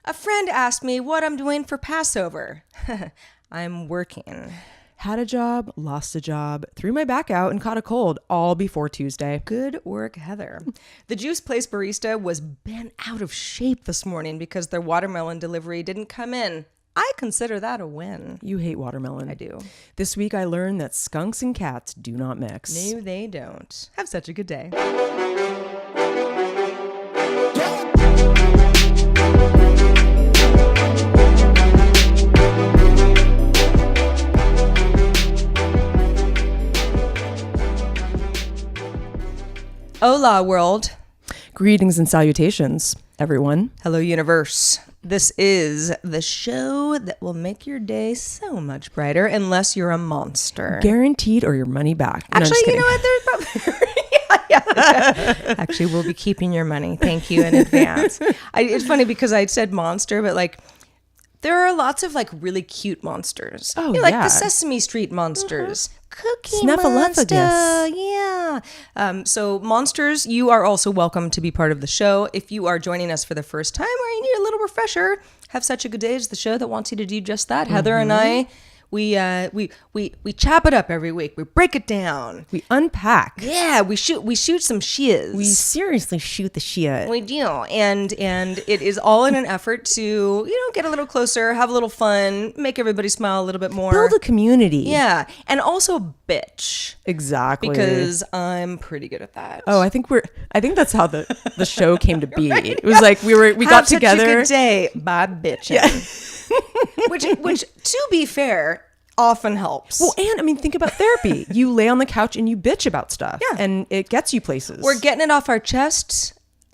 A friend asked me what I'm doing for Passover. I'm working. Had a job, lost a job, threw my back out and caught a cold all before Tuesday. Good work, Heather. The Juice Place barista was bent out of shape this morning because their watermelon delivery didn't come in. I consider that a win. You hate watermelon. I do. This week I learned that skunks and cats do not mix. No, they don't. Have such a good day. Hola, world. Greetings and salutations, everyone. Hello, universe. This is the show that will make your day so much brighter unless you're a monster. Guaranteed or your money back. Actually, you know what? There's probably... yeah. Actually, we'll be keeping your money. Thank you in advance. It's funny because I said monster, but like there are lots of like really cute monsters. Oh, like yeah. the Sesame Street monsters. Cookie Snuffleupagus. Monster. Yeah. So monsters, you are also welcome to be part of the show. If you are joining us for the first time or you need a little refresher, Have Such a Good Day is the show that wants you to do just that. Heather and I, we chop it up every week. We break it down. We unpack. Yeah, we shoot some shiz. We seriously shoot the shit. We do, and it is all in an effort to get a little closer, have a little fun, make everybody smile a little bit more, Build a community. Yeah, and also bitch. Exactly. Because I'm pretty good at that. Oh, I think that's how the show came to be. It was like we got together. Have such a good day by bitching. Yeah. which to be fair, often helps. Well, and I mean, think about therapy. You lay on the couch and you bitch about stuff. Yeah. And it gets you places. We're getting it off our chests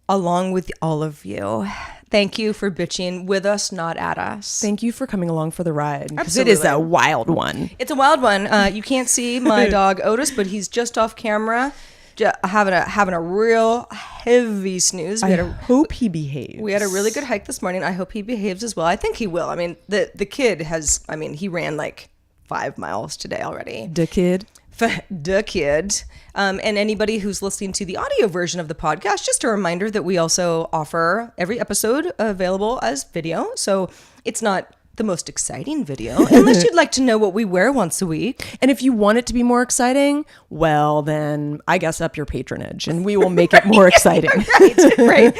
along with all of you. Thank you for bitching with us, not at us. Thank you for coming along for the ride. Because it is a wild one. It's a wild one. You can't see my dog Otis, but he's just off camera, having a real heavy snooze. I hope he behaves. We had a really good hike this morning. I hope he behaves as well. I think he will. I mean, the kid has. I mean, he ran like 5 miles today already. The kid. The kid. And anybody who's listening to the audio version of the podcast, just a reminder that we also offer every episode available as video. So it's not the most exciting video, unless you'd like to know what we wear once a week. And if you want it to be more exciting, well, then I guess up your patronage and we will make it more exciting. Right.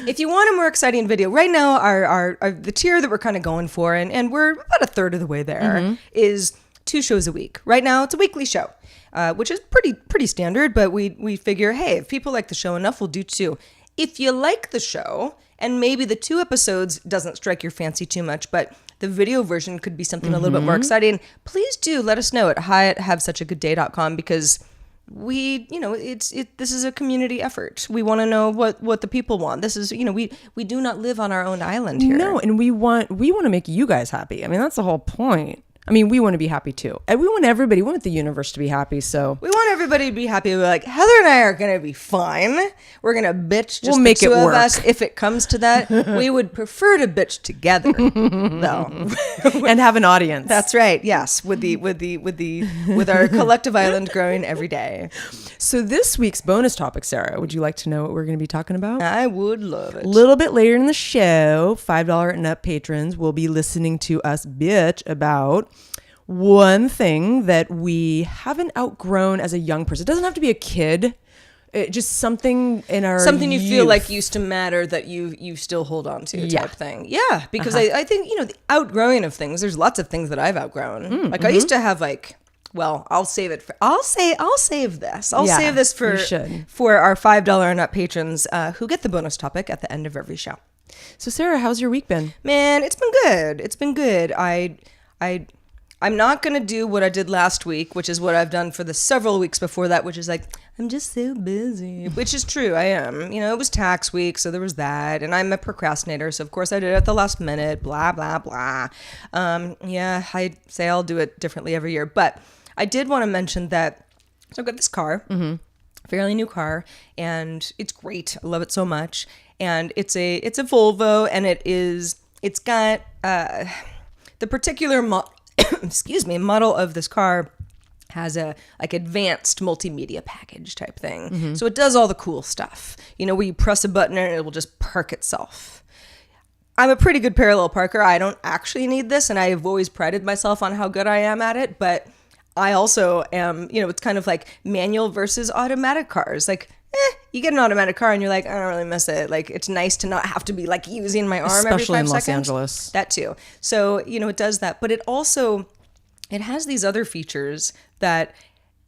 If you want a more exciting video, right now our the tier that we're kind of going for, and we're about a third of the way there, is 2 shows a week. Right now, it's a weekly show, which is pretty standard, but we figure, hey, if people like the show enough, we'll do 2. If you like the show, and maybe the 2 episodes doesn't strike your fancy too much, but the video version could be something a little bit more exciting, please do let us know at hi@havesuchagooddday.com, because this is a community effort. We want to know what the people want. This is, we do not live on our own island here. No, and we want to make you guys happy. I mean, that's the whole point. I mean, we want to be happy too. And we want the universe to be happy. So we want everybody to be happy. We're like, Heather and I are going to be fine. We're going to bitch just we'll make the 2 it work. of us. If it comes to that, we would prefer to bitch together though. And have an audience. That's right. Yes. With our collective island growing every day. So this week's bonus topic, Sarah, would you like to know what we're going to be talking about? I would love it. A little bit later in the show, $5 and up patrons will be listening to us bitch about one thing that we haven't outgrown as a young person. It doesn't have to be a kid. Just something in our something you youth. feel like used to matter that you still hold on to type thing. Yeah, because I think the outgrowing of things. There's lots of things that I've outgrown. I used to have I'll save it. I'll save this. I'll save this for our $5 and up patrons who get the bonus topic at the end of every show. So Sarah, how's your week been? Man, it's been good. It's been good. I'm not going to do what I did last week, which is what I've done for the several weeks before that, which is like, I'm just so busy, which is true. I am. It was tax week, so there was that. And I'm a procrastinator, so of course I did it at the last minute, blah, blah, blah. I say I'll do it differently every year. But I did want to mention that, so I've got this car, fairly new car, and it's great. I love it so much. And it's a Volvo, and it's got the particular model of this car has a advanced multimedia package type thing. So it does all the cool stuff, where you press a button and it will just park itself. I'm a pretty good parallel parker. I don't actually need this, and I have always prided myself on how good I am at it, but I also am, it's kind of like manual versus automatic cars. Like, you get an automatic car and you're like, I don't really miss it. Like, it's nice to not have to be like using my arm every 5 seconds. Especially in Los Angeles. That too. So, it does that. But it has these other features that,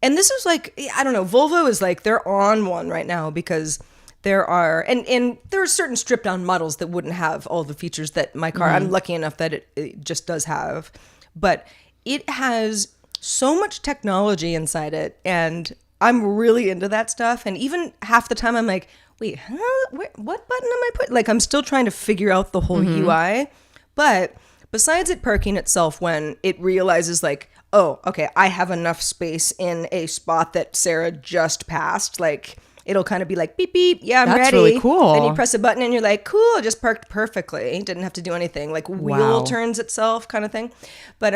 and this is like, I don't know, Volvo is like, they're on one right now because there are, and there are certain stripped down models that wouldn't have all the features that my car, I'm lucky enough that it just does have. But it has so much technology inside it, and I'm really into that stuff. And even half the time I'm like, wait, what button am I putting? Like, I'm still trying to figure out the whole UI. But besides it parking itself when it realizes like, oh, okay, I have enough space in a spot that Sarah just passed, like, it'll kind of be like, beep, beep, yeah, I'm ready. That's really cool. Then you press a button and you're like, cool, it just parked perfectly. Didn't have to do anything. Like, wheel turns itself kind of thing. But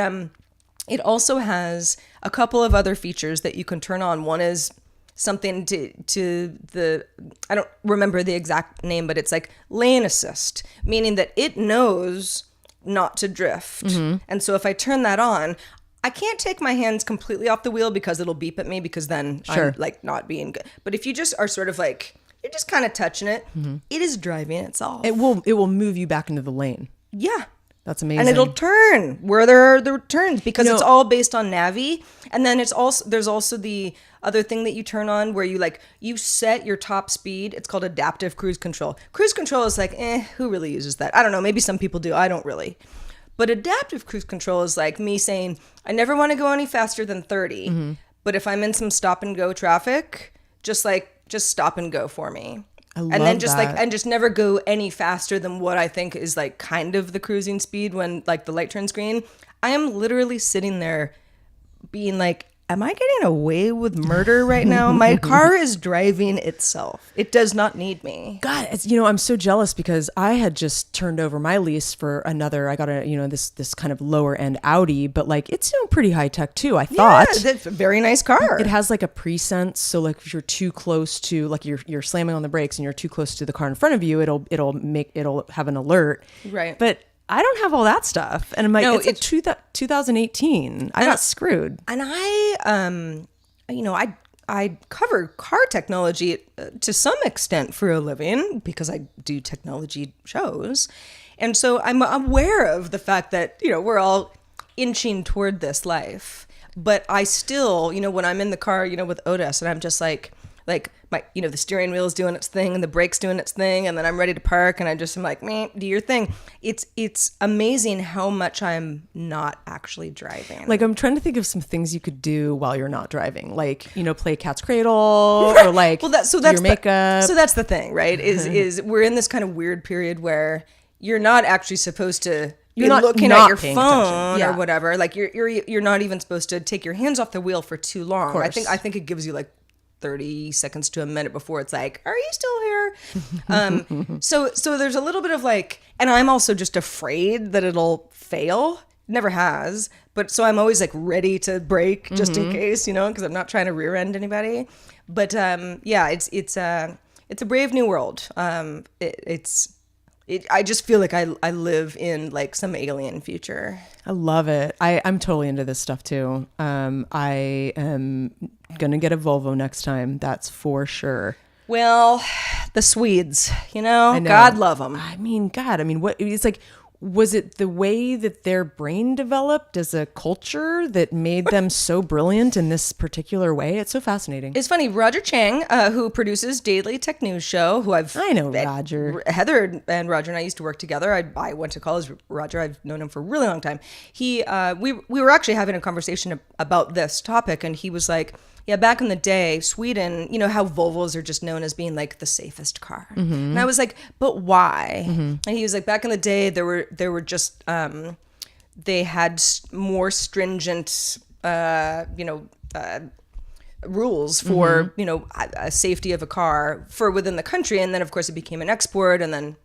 it also has a couple of other features that you can turn on. One is something to the, I don't remember the exact name, but it's like lane assist, meaning that it knows not to drift. And so if I turn that on, I can't take my hands completely off the wheel because it'll beep at me, because then I'm like not being good. But if you just are sort of like, you're just kind of touching it, it is driving itself. It will move you back into the lane. Yeah. That's amazing. And it'll turn where there are the turns, because it's all based on Navi. And then there's also the other thing that you turn on where you set your top speed. It's called adaptive cruise control. Cruise control is like, who really uses that? I don't know. Maybe some people do. I don't really. But adaptive cruise control is like me saying, I never want to go any faster than 30. But if I'm in some stop and go traffic, just stop and go for me. And then just never go any faster than what I think is like kind of the cruising speed when like the light turns green. I am literally sitting there being like, am I getting away with murder right now? My car is driving itself. It does not need me. God, I'm so jealous because I had just turned over my lease for another. I got this kind of lower end Audi, but like it's pretty high tech too. I thought. Yeah, it's a very nice car. It has like a pre-sense, so like if you're too close to, like you're slamming on the brakes and you're too close to the car in front of you, it'll have an alert. Right. But I don't have all that stuff. And I'm like, it's 2018. I got screwed. And I cover car technology to some extent for a living because I do technology shows. And so I'm aware of the fact that, we're all inching toward this life. But I still, when I'm in the car, with Otis, and I'm just like my, the steering wheel is doing its thing and the brake's doing its thing, and then I'm ready to park, and I just am like, meh, do your thing. It's amazing how much I'm not actually driving. Like, I'm trying to think of some things you could do while you're not driving, like play cat's cradle or like that's your makeup. So that's the thing, right? Is we're in this kind of weird period where you're not actually supposed to. You're not looking at your phone or whatever. Like you're not even supposed to take your hands off the wheel for too long. I think it gives you like 30 seconds to a minute before it's like, are you still here? So there's a little bit of like, and I'm also just afraid that it'll fail. Never has, but so I'm always like ready to brake just in case, because I'm not trying to rear end anybody. But it's a brave new world. I just feel like I live in like some alien future. I love it. I'm totally into this stuff too. I am gonna get a Volvo next time. That's for sure. Well, the Swedes, I know. God love them. What it's like. Was it the way that their brain developed as a culture that made them so brilliant in this particular way? It's so fascinating. It's funny. Roger Chang, who produces Daily Tech News Show, who I know Roger. Heather and Roger and I used to work together. I went to college with Roger. I've known him for a really long time. We were actually having a conversation about this topic, and he was like, yeah, back in the day, Sweden, how Volvos are just known as being like the safest car. And I was like, but why? And he was like, back in the day, there were just, they had more stringent, rules for, safety of a car for within the country. And then, of course, it became an export. And then,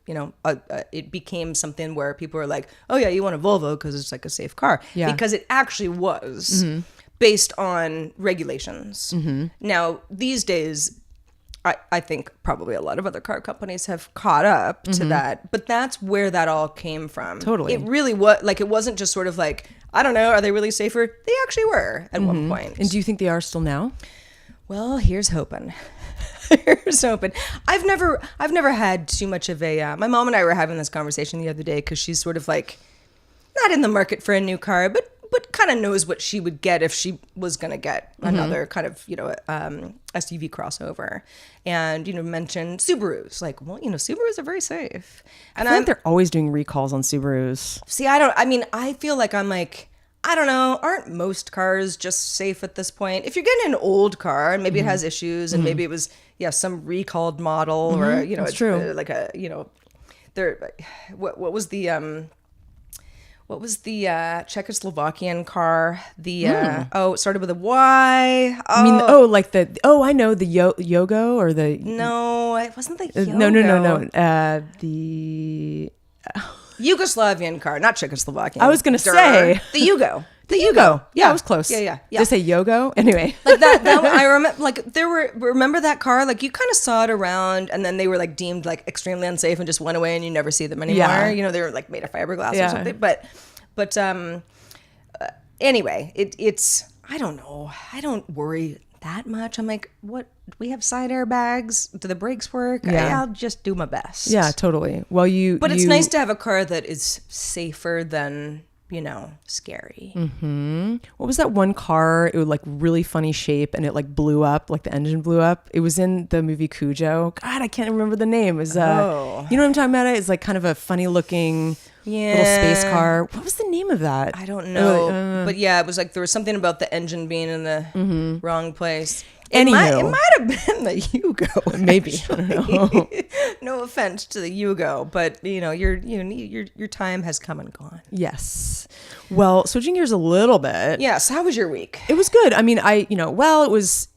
it became something where people were like, oh, yeah, you want a Volvo because it's like a safe car. Yeah. Because it actually was. Based on regulations. Now, these days, I think probably a lot of other car companies have caught up to that, but that's where that all came from. Totally. It really was like, it wasn't just sort of like, I don't know, are they really safer? They actually were at one point. And do you think they are still now? Well, here's hoping. Here's hoping. I've never had too much of a, my mom and I were having this conversation the other day because she's sort of like not in the market for a new car, but kind of knows what she would get if she was going to get another kind of, SUV crossover. And, mentioned Subarus. Like, well, Subarus are very safe. And I feel like they're always doing recalls on Subarus. See, I feel like I'm like, I don't know, aren't most cars just safe at this point? If you're getting an old car and maybe it has issues and maybe it was, some recalled model or, It's true. Like a, there, what was the, Czechoslovakian car? It started with a Y. Oh. I mean, I know the Yogo or the... No, it wasn't the Yogo. No. The... Yugoslavian car, not Czechoslovakian. I was going to say. The Yugo. The Yugo. Yeah, I was close. Yeah. Did I say Yogo? Anyway. Like that I remember, like remember that car? Like you kind of saw it around and then they were like deemed like extremely unsafe and just went away and you never see them anymore. Yeah. They were like made of fiberglass or something. But anyway, it's, I don't know. I don't worry that much. I'm like, what? We have side airbags. Do the brakes work? Yeah. I'll just do my best. Yeah, totally. Well, But it's nice to have a car that is safer than, scary. Mm-hmm. What was that one car? It was like really funny shape and it like blew up, like the engine blew up. It was in the movie Cujo. God, I can't remember the name. It was, you know what I'm talking about? It's like kind of a funny looking little space car. What was the name of that? I don't know. But yeah, it was like there was something about the engine being in the wrong place. It might have been the Yugo. Maybe. I don't know. No offense to the Yugo, but your time has come and gone. Yes. Well, switching gears a little bit. Yes. How was your week? It was good. I mean, I was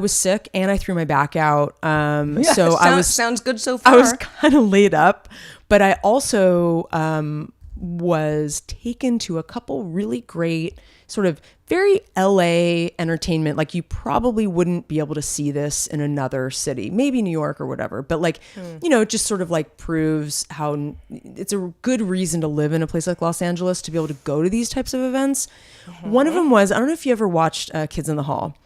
sick and I threw my back out. Sounds good so far. I was kind of laid up, but I also was taken to a couple really great sort of very LA entertainment. Like you probably wouldn't be able to see this in another city, maybe New York or whatever. But like, it just sort of like proves how it's a good reason to live in a place like Los Angeles to be able to go to these types of events. One of them was, I don't know if you ever watched Kids in the Hall.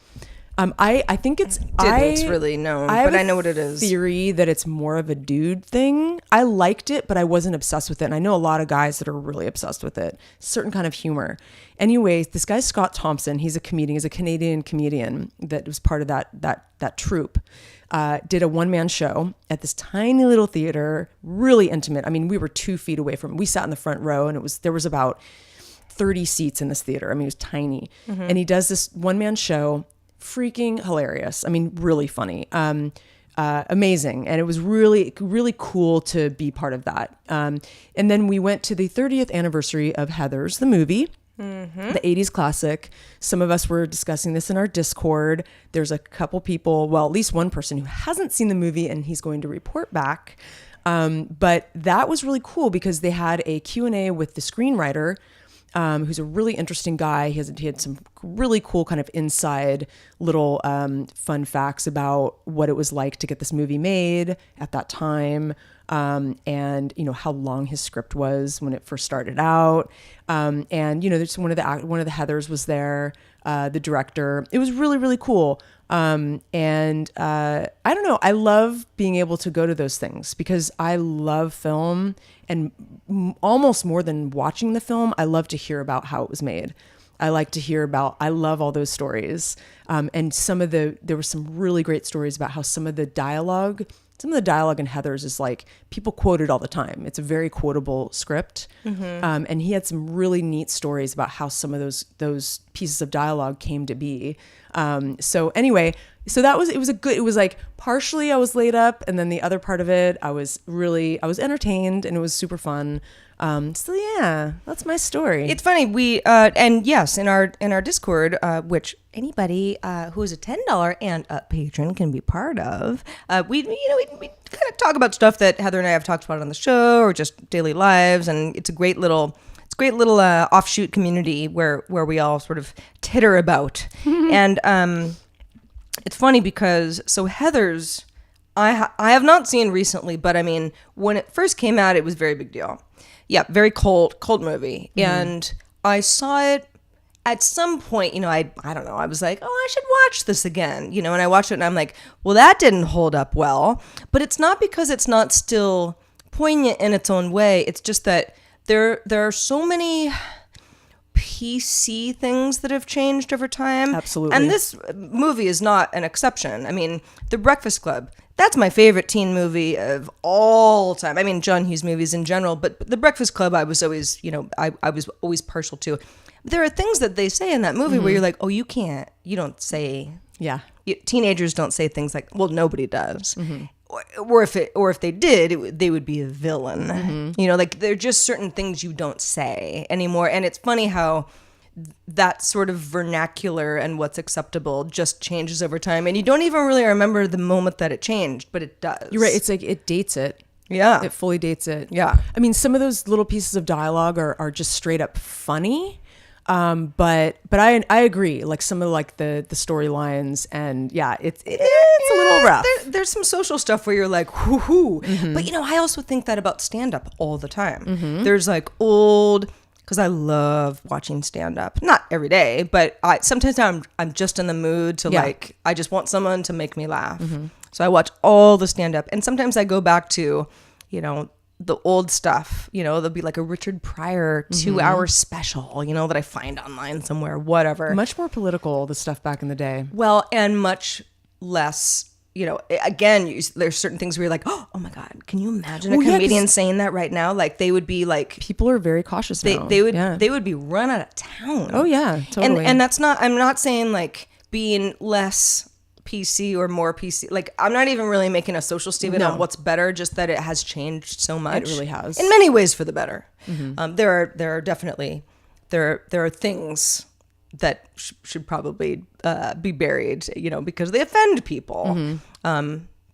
I think it's didn't really know, but I know what it is. Theory that it's more of a dude thing. I liked it, but I wasn't obsessed with it. And I know a lot of guys that are really obsessed with it. Certain kind of humor. Anyways, this guy Scott Thompson, he's a comedian. He's a Canadian comedian that was part of that troupe. Did a one-man show at this tiny little theater, really intimate. I mean, we were 2 feet away from. We sat in the front row, and there was about 30 seats in this theater. I mean, it was tiny. And he does this one-man show. Freaking hilarious. I mean, really funny. Amazing. And it was really, really cool to be part of that. And then we went to the 30th anniversary of Heathers, the movie, the 80s classic. Some of us were discussing this in our Discord. There's a couple people, well, at least one person who hasn't seen the movie and he's going to report back. But that was really cool because they had a Q&A with the screenwriter, who's a really interesting guy. He had some really cool kind of inside little fun facts about what it was like to get this movie made at that time, and how long his script was when it first started out. And there's one of the Heathers was there, the director. It was really, really cool. I don't know. I love being able to go to those things because I love film, and almost more than watching the film, I love to hear about how it was made. I love all those stories. And there were some really great stories about how some of the dialogue in Heathers is like people quote it all the time. It's a very quotable script. And he had some really neat stories about how some of those pieces of dialogue came to be. So it was like partially I was laid up, and then the other part of it, I was entertained, and it was super fun. So yeah, that's my story. It's funny. We and yes, in our Discord, which anybody who is a $10 and up patron can be part of, we kind of talk about stuff that Heather and I have talked about on the show, or just daily lives, and it's a great little offshoot community where we all sort of titter about. And it's funny because Heather's, I have not seen recently, but I mean, when it first came out, it was a very big deal. Yeah, very cult movie. And I saw it at some point, I don't know, I was like, oh, I should watch this again, and I watched it and I'm like, well, that didn't hold up well. But it's not because it's not still poignant in its own way. It's just that there are so many PC things that have changed over time. Absolutely. And this movie is not an exception. I mean, The Breakfast Club, that's my favorite teen movie of all time. I mean, John Hughes movies in general, but The Breakfast Club, I was always, I was always partial to. There are things that they say in that movie where you're like, oh, you don't say. Yeah. Teenagers don't say things like, well, nobody does. Or if they did, they would be a villain. Like there are just certain things you don't say anymore. And it's funny how that sort of vernacular and what's acceptable just changes over time. And you don't even really remember the moment that it changed, but it does. You're right. It's like it dates it. Yeah. It fully dates it. Yeah. I mean, some of those little pieces of dialogue are just straight up funny. But I agree. Like some of the storylines and yeah, it's a little rough. There's some social stuff where you're like, whoo. But I also think that about stand-up all the time. There's like because I love watching stand-up. Not every day, but sometimes I'm just in the mood to I just want someone to make me laugh. So I watch all the stand-up, and sometimes I go back to, the old stuff. There'll be like a Richard Pryor 2-hour special, that I find online somewhere, whatever. Much more political, the stuff back in the day. Well, and much less. Again, there's certain things where you're like, oh my God, can you imagine a comedian saying that right now? Like they would be like, people are very cautious now. They would be run out of town. Oh yeah, totally. And that's not. I'm not saying like being less PC or more PC. Like I'm not even really making a social statement on what's better. Just that it has changed so much. It really has, in many ways for the better. There are definitely there are things that should probably be buried, because they offend people.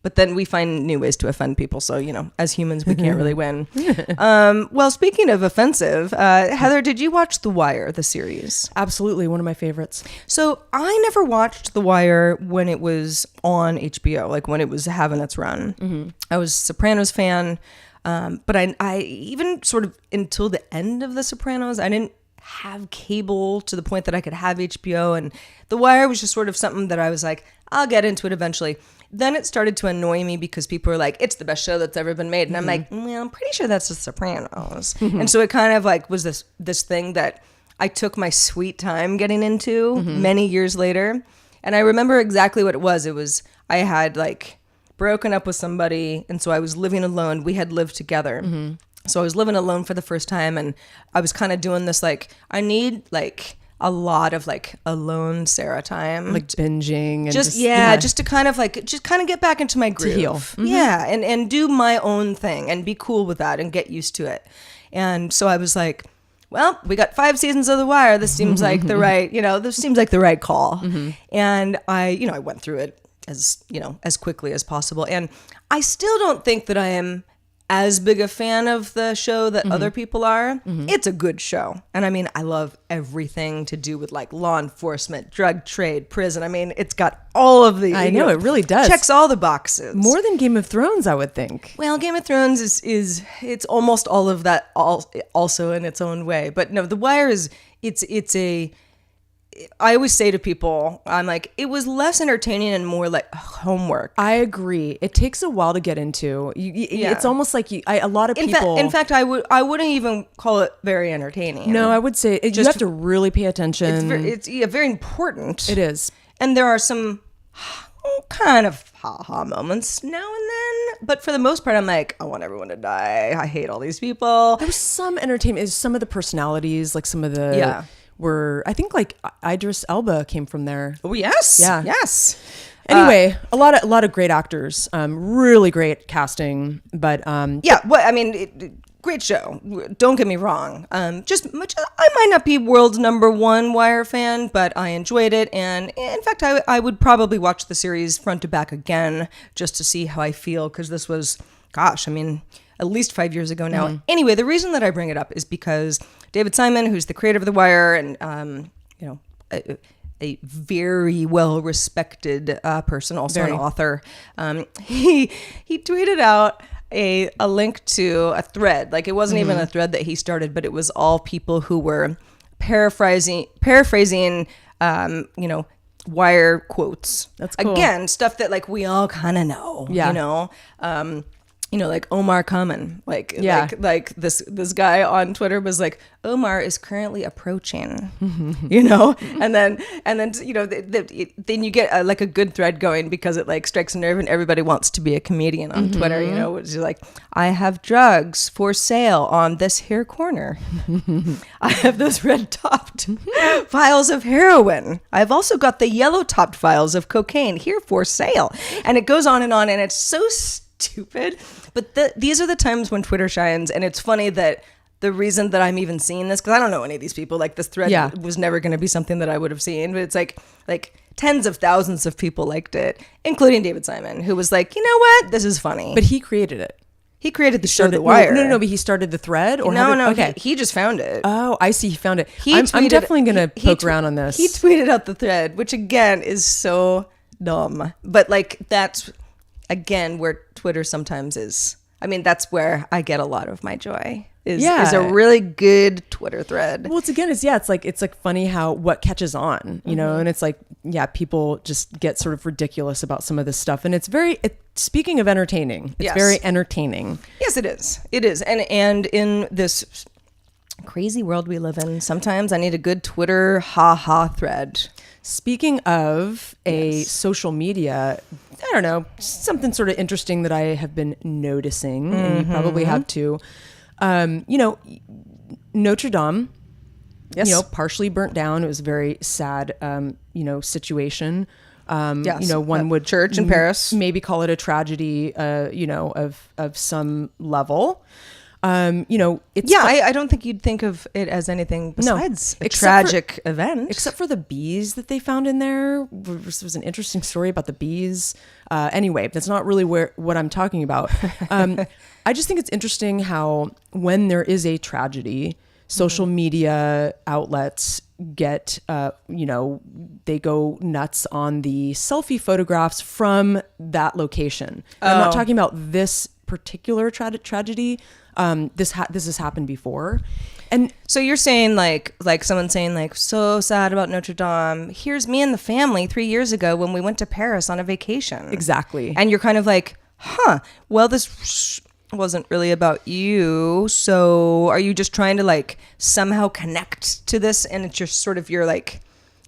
But then we find new ways to offend people. So, as humans, we can't really win. Well, speaking of offensive, Heather, did you watch The Wire, the series? Absolutely. One of my favorites. So I never watched The Wire when it was on HBO, like when it was having its run. I was a Sopranos fan. But I even sort of until the end of The Sopranos, I didn't have cable to the point that I could have HBO, and The Wire was just sort of something that I was like, I'll get into it eventually. Then it started to annoy me because people were like, it's the best show that's ever been made. And I'm like, well, I'm pretty sure that's The Sopranos. And so it kind of like was this thing that I took my sweet time getting into many years later. And I remember exactly what it was. It was, I had like broken up with somebody, and so I was living alone. We had lived together. So I was living alone for the first time, and I was kind of doing this like, I need like a lot of like alone Sarah time, like binging and just to kind of get back into my groove, to heal. Yeah, and do my own thing and be cool with that and get used to it. And so I was like, well, we got 5 seasons of The Wire. This seems like the right, this seems like the right call. And I went through it as quickly as possible. And I still don't think that I am as big a fan of the show that other people are. It's a good show. And I mean, I love everything to do with like law enforcement, drug trade, prison. I mean, it's got all of the... I know, it really does. Checks all the boxes. More than Game of Thrones, I would think. Well, Game of Thrones is it's almost all of that also in its own way. But no, The Wire is, I always say to people, I'm like, it was less entertaining and more like homework. I agree. It takes a while to get into. It's almost like a lot of people. In fact, I wouldn't even call it very entertaining. No, I would say you have to really pay attention. It's very important. It is, and there are some kind of ha-ha moments now and then. But for the most part, I'm like, I want everyone to die. I hate all these people. There was some entertainment. Some of the personalities, like some of the I think like Idris Elba came from there. Oh yes, yeah, yes. Anyway, a lot of great actors, really great casting, but great show. Don't get me wrong. I might not be world's #1 Wire fan, but I enjoyed it, and in fact, I would probably watch the series front to back again just to see how I feel, because this was, at least 5 years ago now. Anyway, the reason that I bring it up is because David Simon, who's the creator of The Wire, and a very well respected person, also Very. an author. He tweeted out a link to a thread. Like, it wasn't even a thread that he started, but it was all people who were paraphrasing wire quotes. That's cool. Again, stuff that like we all kind of know. Yeah. Like Omar Kamen, like this guy on Twitter was like, Omar is currently approaching, and then then you get like a good thread going because it like strikes a nerve and everybody wants to be a comedian on Twitter, which is like, I have drugs for sale on this here corner. I have those red topped vials of heroin. I've also got the yellow topped vials of cocaine here for sale, and it goes on, and it's so stupid. But these are the times when Twitter shines, and it's funny that the reason that I'm even seeing this, because I don't know any of these people, like this thread was never going to be something that I would have seen, but it's like tens of thousands of people liked it, including David Simon, who was like, you know what, this is funny. But he created it. He created the show The Wire. No, but he started the thread? Or okay. He just found it. Oh, I see. He found it. I'm definitely going to poke around on this. He tweeted out the thread, which again is so dumb. But like, that's again where Twitter sometimes is. I mean, that's where I get a lot of my joy. Is a really good Twitter thread. Well, it's like funny how what catches on, know, and it's like, people just get sort of ridiculous about some of this stuff, and speaking of entertaining, it's very entertaining. Yes, it is. It is, and in this crazy world we live in, sometimes I need a good Twitter ha thread. Speaking of a social media, I don't know, something sort of interesting that I have been noticing, and you probably have too. Notre Dame, partially burnt down. It was a very sad, situation. One would church in Paris, maybe call it a tragedy, of some level. I don't think you'd think of it as anything besides a tragic event. Except for the bees that they found in there. This was an interesting story about the bees. Anyway, that's not really what I'm talking about. I just think it's interesting how when there is a tragedy, social media outlets get, they go nuts on the selfie photographs from that location. I'm not talking about this particular tragedy. This has happened before. And so you're saying like someone saying like, so sad about Notre Dame. Here's me and the family 3 years ago when we went to Paris on a vacation. Exactly. And you're kind of like, well, this wasn't really about you. So are you just trying to like somehow connect to this? And it's just sort of your like,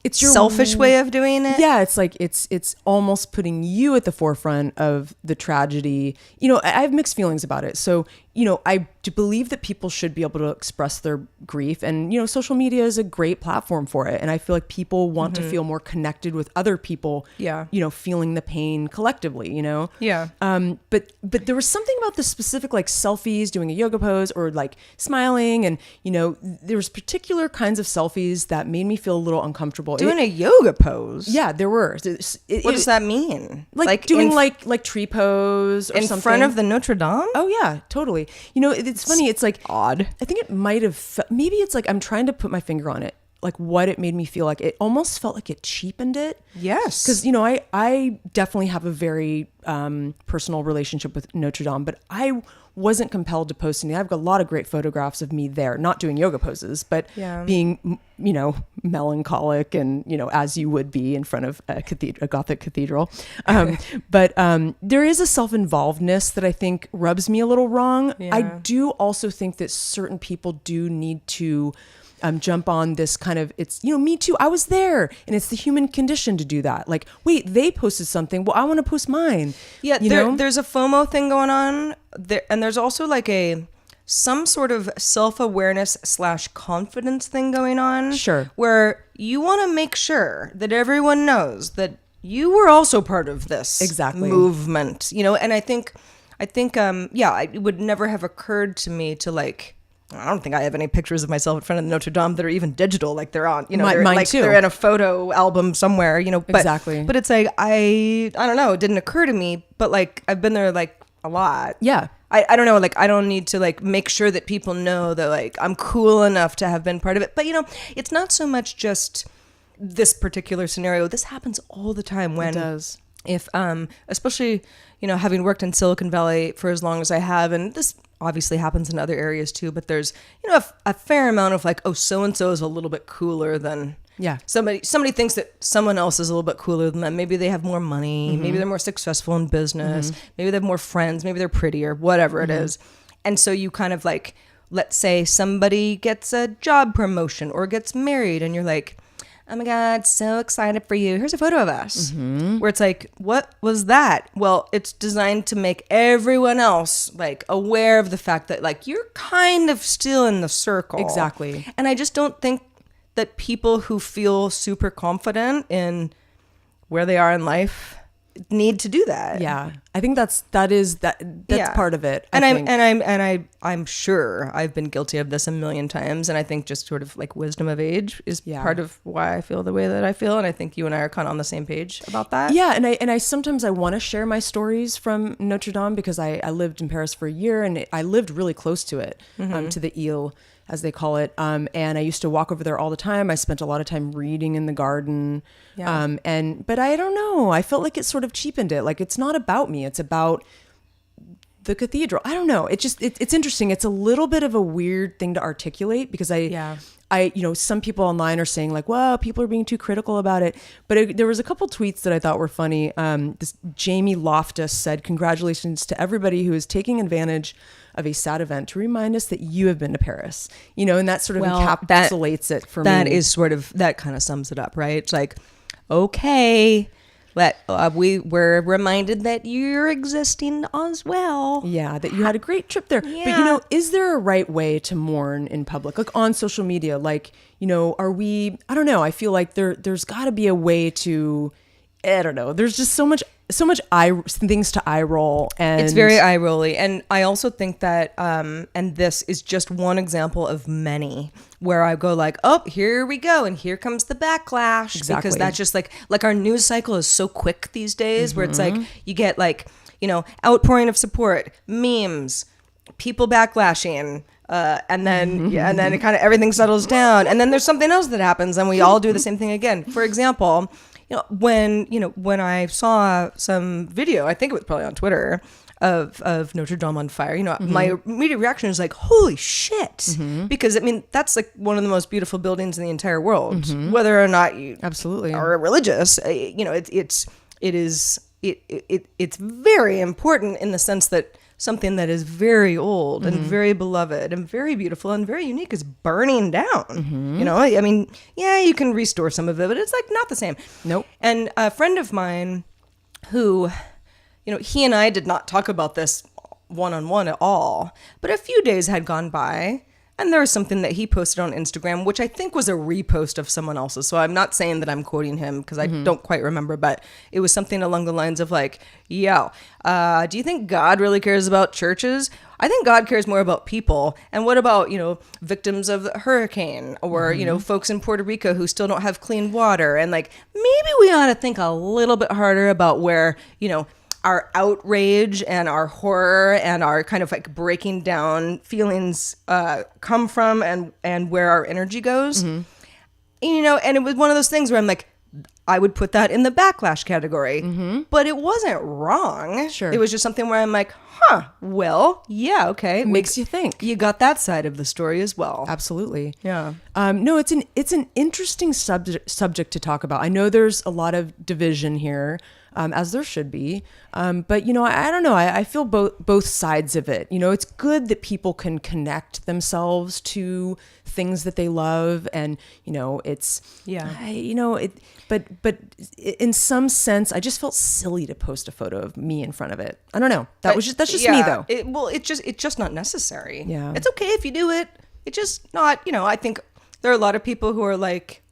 it's your selfish way of doing it. Yeah, it's like it's almost putting you at the forefront of the tragedy. I have mixed feelings about it. So, I do believe that people should be able to express their grief, and social media is a great platform for it. And I feel like people want to feel more connected with other people. Yeah. Feeling the pain collectively. Yeah. But there was something about the specific like selfies, doing a yoga pose, or like smiling, and there was particular kinds of selfies that made me feel a little uncomfortable. Doing a yoga pose. Yeah, there were. What does that mean? Like doing like tree pose or something. In front of the Notre Dame? Oh yeah, totally. It's funny. It's like odd. I think it might have, maybe it's like, I'm trying to put my finger on it. Like what it made me feel like. It almost felt like it cheapened it. Yes. Because, I definitely have a very personal relationship with Notre Dame, but I wasn't compelled to post any. I've got a lot of great photographs of me there, not doing yoga poses, but being, melancholic and, as you would be in front of a Gothic cathedral. But there is a self-involvedness that I think rubs me a little wrong. Yeah. I do also think that certain people do need to jump on this kind of, it's, me too, I was there, and it's the human condition to do that. Like, wait, they posted something, well, I want to post mine. Yeah, there's a FOMO thing going on there, and there's also like some sort of self-awareness / confidence thing going on. Sure. Where you want to make sure that everyone knows that you were also part of this movement, and I think, it would never have occurred to me to like, I don't think I have any pictures of myself in front of Notre Dame that are even digital. Like they're on, mine too. They're in a photo album somewhere, But, exactly. But it's like, I don't know. It didn't occur to me, but like, I've been there like a lot. Yeah. I don't know. Like, I don't need to like make sure that people know that like I'm cool enough to have been part of it. But it's not so much just this particular scenario, this happens all the time when It does. if especially, having worked in Silicon Valley for as long as I have, and this obviously happens in other areas too, but there's, a fair amount of like, oh, so and so is a little bit cooler than somebody thinks that someone else is a little bit cooler than them. Maybe they have more money, maybe they're more successful in business, maybe they have more friends, maybe they're prettier, whatever it is. And so you kind of like, let's say somebody gets a job promotion or gets married, and you're like, oh my God, so excited for you. Here's a photo of us. Where it's like, what was that? Well, it's designed to make everyone else like aware of the fact that like you're kind of still in the circle. Exactly. And I just don't think that people who feel super confident in where they are in life need to do that. Yeah, I think that's part of it. I'm sure I've been guilty of this a million times, and I think just sort of like wisdom of age is part of why I feel the way that I feel, and I think you and I are kind of on the same page about that. Yeah, and I sometimes I want to share my stories from Notre Dame because I lived in Paris for a year, and I lived really close to it, to the Ile, as they call it. And I used to walk over there all the time. I spent a lot of time reading in the garden. Yeah. But I don't know. I felt like it sort of cheapened it. Like, it's not about me. It's about the cathedral. I don't know. It's interesting. It's a little bit of a weird thing to articulate because some people online are saying like, wow, people are being too critical about it. But there was a couple tweets that I thought were funny. This Jamie Loftus said, congratulations to everybody who is taking advantage of a sad event to remind us that you have been to Paris, and that sort of encapsulates it for me. That kind of sums it up, right? It's like, okay, we were reminded that you're existing as well. Yeah, that you had a great trip there. Yeah. But, is there a right way to mourn in public, like on social media? Like, are we, I don't know. I feel like there's got to be a way to, I don't know. There's just so much things to eye roll, and it's very eye rolly. And I also think that, and this is just one example of many where I go like, oh, here we go, and here comes the backlash. Exactly. Because that's just like our news cycle is so quick these days, where it's like you get like outpouring of support, memes, people backlashing. And then it kind of everything settles down, and then there's something else that happens, and we all do the same thing again. For example, when I saw some video, I think it was probably on Twitter, of Notre Dame on fire, my immediate reaction is like, holy shit, because I mean that's like one of the most beautiful buildings in the entire world, whether or not you absolutely are religious. It's very important in the sense that something that is very old and very beloved and very beautiful and very unique is burning down. I mean, yeah, you can restore some of it, but it's like not the same. Nope. And a friend of mine who, he and I did not talk about this one-on-one at all, but a few days had gone by, and there was something that he posted on Instagram, which I think was a repost of someone else's. So I'm not saying that I'm quoting him because I don't quite remember, but it was something along the lines of like, do you think God really cares about churches? I think God cares more about people. And what about, victims of the hurricane or, folks in Puerto Rico who still don't have clean water? And like, maybe we ought to think a little bit harder about where, our outrage and our horror and our kind of like breaking down feelings come from and where our energy goes. And it was one of those things where I'm like, I would put that in the backlash category, but it wasn't wrong. Sure. It was just something where I'm like, well, yeah, okay. It makes you think. You got that side of the story as well. Absolutely. Yeah. No, it's an interesting subject to talk about. I know there's a lot of division here, as there should be. But, I don't know. I feel both sides of it. It's good that people can connect themselves to things that they love. And, but in some sense, I just felt silly to post a photo of me in front of it. I don't know. That's just me though. It's just not necessary. Yeah. It's okay if you do it. It's just not, I think there are a lot of people who are like,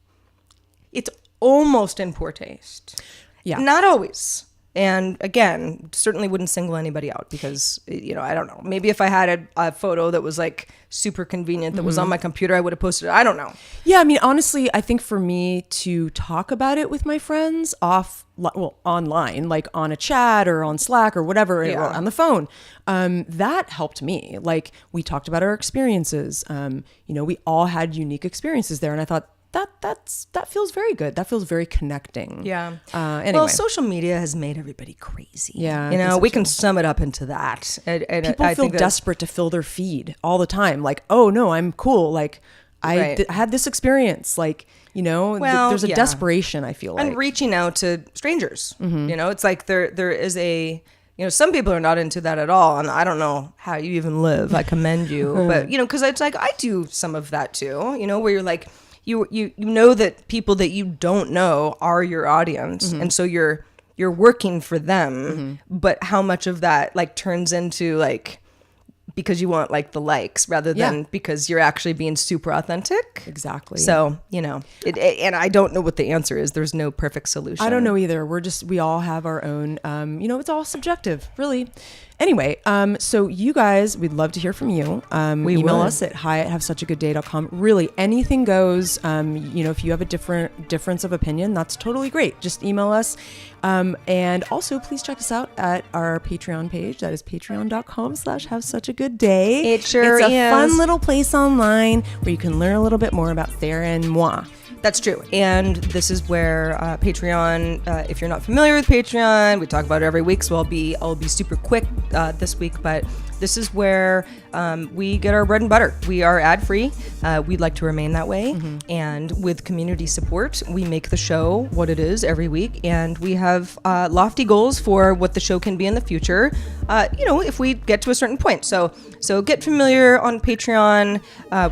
it's almost in poor taste. Yeah. Not always. And again, certainly wouldn't single anybody out because, I don't know. Maybe if I had a photo that was like super convenient that was on my computer, I would have posted it. I don't know. Yeah. I mean, honestly, I think for me to talk about it with my friends online, like on a chat or on Slack or whatever, or on the phone, that helped me. Like we talked about our experiences. We all had unique experiences there. And I thought that feels very good. That feels very connecting. Yeah. Anyway. Well, social media has made everybody crazy. Yeah, You know, we can so. sum it up into that. And People I feel think desperate to fill their feed all the time. Like, oh no, I'm cool. Like I had this experience. Like, you know, there's a desperation, I feel like. And reaching out to strangers. You know, it's like there is a, you know, some people are not into that at all. And I don't know how you even live. I commend you. But, you know, because it's like I do some of that too, you know, where you're like, you know that people that you don't know are your audience. And so you're working for them. But how much of that like turns into like, because you want like the likes rather than because you're actually being super authentic. Exactly. So, you know, and I don't know what the answer is. There's no perfect solution. I don't know either. We all have our own, you know, it's all subjective, really. Anyway, so you guys, we'd love to hear from you. Email us at hi@havesuchagoodday.com. Really, anything goes. You know, if you have a difference of opinion, that's totally great. Just email us. And also, please check us out at our Patreon page. That is patreon.com/havesuchagoodday. It sure is. It's is a fun little place online where you can learn a little bit more about Sarah and moi. That's true. And this is where Patreon, if you're not familiar with Patreon, we talk about it every week, so I'll be super quick this week, but this is where we get our bread and butter. We are ad-free. We'd like to remain that way. And with community support, we make the show what it is every week, and we have lofty goals for what the show can be in the future, you know, if we get to a certain point. So get familiar on Patreon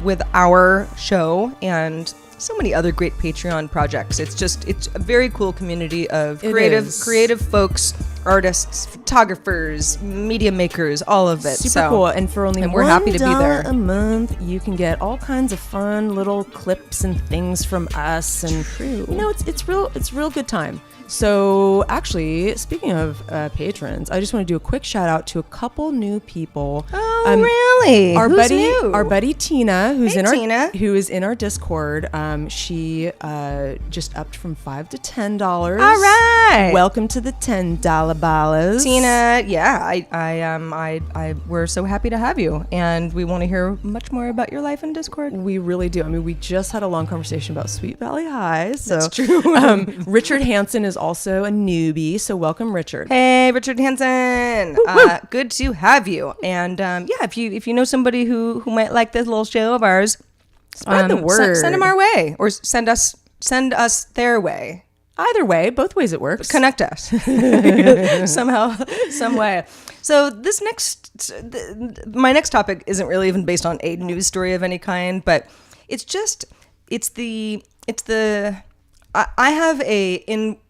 with our show and so many other great Patreon projects. It's a very cool community of creative folks, artists, photographers, media makers, all of it. Super cool. And for only we're happy to be there. $1 a month, you can get all kinds of fun little clips and things from us. And you know, it's real good time. So actually, speaking of patrons, I just want to do a quick shout out to a couple new people. Oh, really? Who's new? Our buddy Tina, who is in our Discord. She just upped from $5 to $10. All right. Welcome to the $10 ballas, Tina. Yeah, we're so happy to have you, and we want to hear much more about your life in Discord. We really do. I mean, we just had a long conversation about Sweet Valley High. So that's true. Richard Hansen is also a newbie, so welcome, Richard. Hey, Richard Hansen. Good to have you. And if you know somebody who might like this little show of ours, spread the word. Send them our way, or send us their way. Either way, both ways it works. Connect us somehow, some way. So my next topic isn't really even based on a news story of any kind, but I have a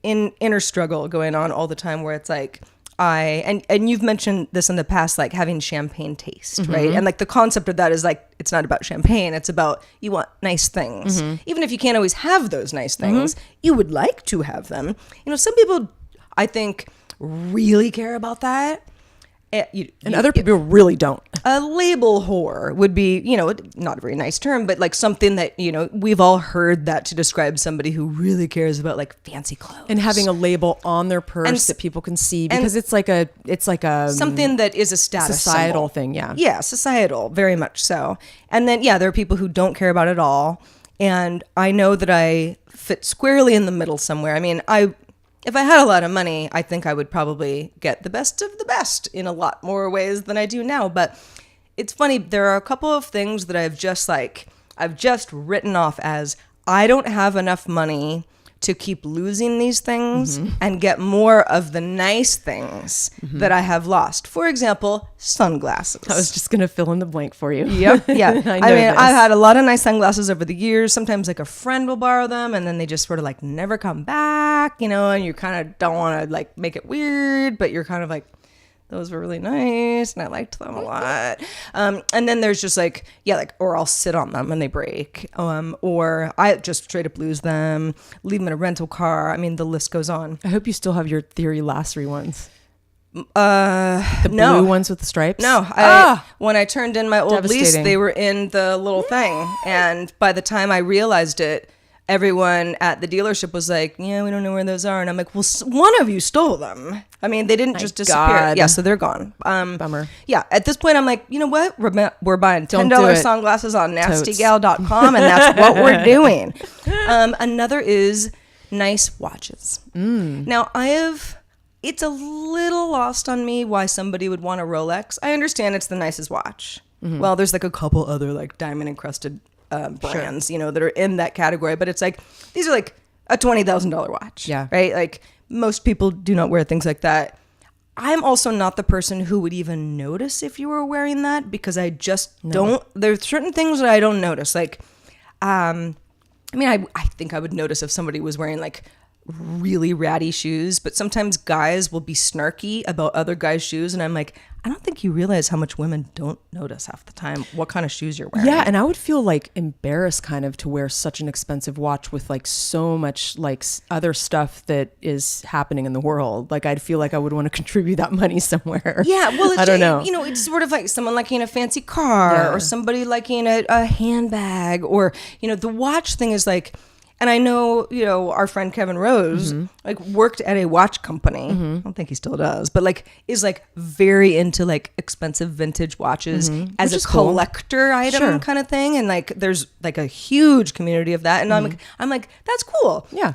inner struggle going on all the time where it's like and you've mentioned this in the past, like having champagne taste, right? And like the concept of that is like, it's not about champagne. It's about, you want nice things. Even if you can't always have those nice things, you would like to have them. You know, some people, I think, really care about that. And other people really don't. A label whore would be, you know, not a very nice term, but like something that, you know, we've all heard that to describe somebody who really cares about like fancy clothes. And having a label on their purse that people can see, because it's like a something that is a status societal symbol. thing, yeah. Yeah, societal, very much so. And then, there are people who don't care about it at all. And I know that I fit squarely in the middle somewhere. I mean, if I had a lot of money, I think I would probably get the best of the best in a lot more ways than I do now. But it's funny, there are a couple of things that I've just written off as, I don't have enough money to keep losing these things and get more of the nice things that I have lost. For example, sunglasses. I was just going to fill in the blank for you. Yep. Yeah. I mean, I've had a lot of nice sunglasses over the years. Sometimes like a friend will borrow them and then they just sort of like never come back, you know, and you kind of don't want to like make it weird, but you're kind of like, those were really nice and I liked them a lot. And then there's just like, or I'll sit on them and they break. Or I just straight up lose them, leave them in a rental car. I mean, the list goes on. I hope you still have your Theory Lassery ones. The blue ones with the stripes? No. When I turned in my old lease, Devastating. they were in the little thing. And by the time I realized it, everyone at the dealership was like, yeah, we don't know where those are. And I'm like, well, one of you stole them. I mean, they didn't just disappear. God. Yeah, so they're gone. Bummer. Yeah, at this point, I'm like, you know what? We're buying Don't $10 do it. sunglasses on nastygal.com, and that's what we're doing. Another is nice watches. Now, it's a little lost on me why somebody would want a Rolex. I understand it's the nicest watch. Well, there's like a couple other like diamond encrusted brands, you know, that are in that category, but it's like these are like a $20,000 watch. Yeah. Right. Like most people do not wear things like that. I'm also not the person who would even notice if you were wearing that because I just don't. There's certain things that I don't notice. Like, I mean, I think I would notice if somebody was wearing like really ratty shoes, but sometimes guys will be snarky about other guys' shoes, and I'm like, I don't think you realize how much women don't notice half the time what kind of shoes you're wearing. Yeah, and I would feel like embarrassed kind of to wear such an expensive watch with like so much like other stuff that is happening in the world. Like I'd feel like I would want to contribute that money somewhere. Yeah, well, I don't know. You know, it's sort of like someone liking a fancy car or somebody liking a handbag, or, you know, the watch thing is like, and I know, you know, our friend Kevin Rose, like worked at a watch company. I don't think he still does, but like is like very into like expensive vintage watches as a collector item kind of thing. And like, there's like a huge community of that. And I'm like, that's cool. Yeah.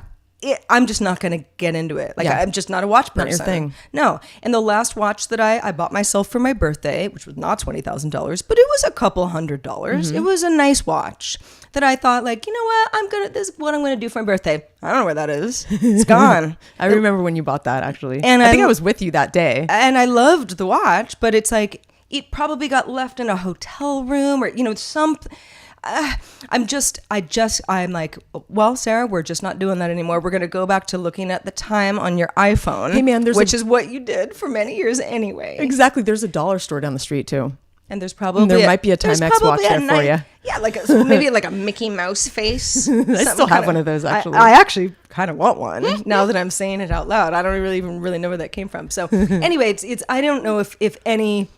I'm just not going to get into it. Like, I'm just not a watch person. Not your thing. No. And the last watch that I bought myself for my birthday, which was not $20,000, but it was a couple $100. It was a nice watch that I thought, like, you know what? This is what I'm going to do for my birthday. I don't know where that is. It's gone. I remember when you bought that, actually. And I think I was with you that day. And I loved the watch, but it's like, it probably got left in a hotel room or, you know, I'm like, well, Sarah, we're just not doing that anymore. We're going to go back to looking at the time on your iPhone. Hey, man, which is what you did for many years anyway. Exactly. There's a dollar store down the street too. And there's probably there might be a Timex watch there for you. Yeah, like maybe like a Mickey Mouse face. I still have one of those, actually. I actually kind of want one now that I'm saying it out loud. I don't really know where that came from. So anyway, it's I don't know if any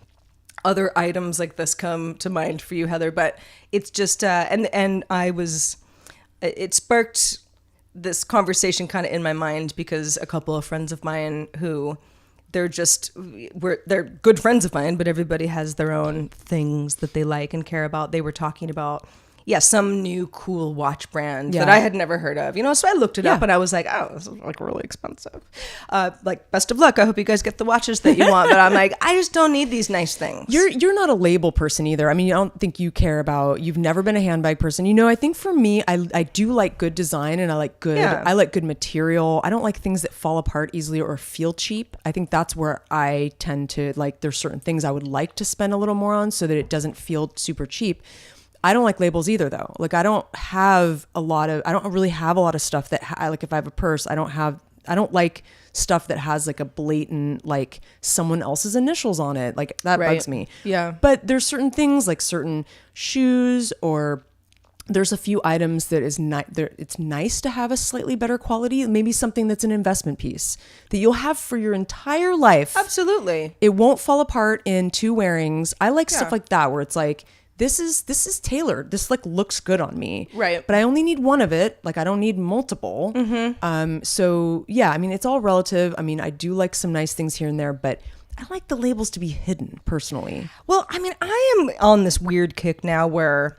other items like this come to mind for you, Heather, but it's just it sparked this conversation kind of in my mind because a couple of friends of mine who they're good friends of mine, but everybody has their own things that they like and care about. They were talking about some new cool watch brand that I had never heard of, you know, so I looked it up and I was like, oh, this is like really expensive. Like, best of luck. I hope you guys get the watches that you want. But I'm like, I just don't need these nice things. You're not a label person either. I mean, I don't think you care about, you've never been a handbag person. You know, I think for me, I do like good design and I like good material. I don't like things that fall apart easily or feel cheap. I think that's where I tend to like, there's certain things I would like to spend a little more on so that it doesn't feel super cheap. I don't like labels either though. Like I don't really have a lot of stuff that like if I have a purse, I don't like stuff that has like a blatant, like someone else's initials on it. Like that bugs me. Yeah. But there's certain things like certain shoes or there's a few items that it's nice to have a slightly better quality, maybe something that's an investment piece that you'll have for your entire life. Absolutely. It won't fall apart in 2 wearings. I like stuff like that where it's like, this is tailored. This like looks good on me. Right. But I only need one of it. Like I don't need multiple. So yeah, I mean, it's all relative. I mean, I do like some nice things here and there, but I like the labels to be hidden personally. Well, I mean, I am on this weird kick now where,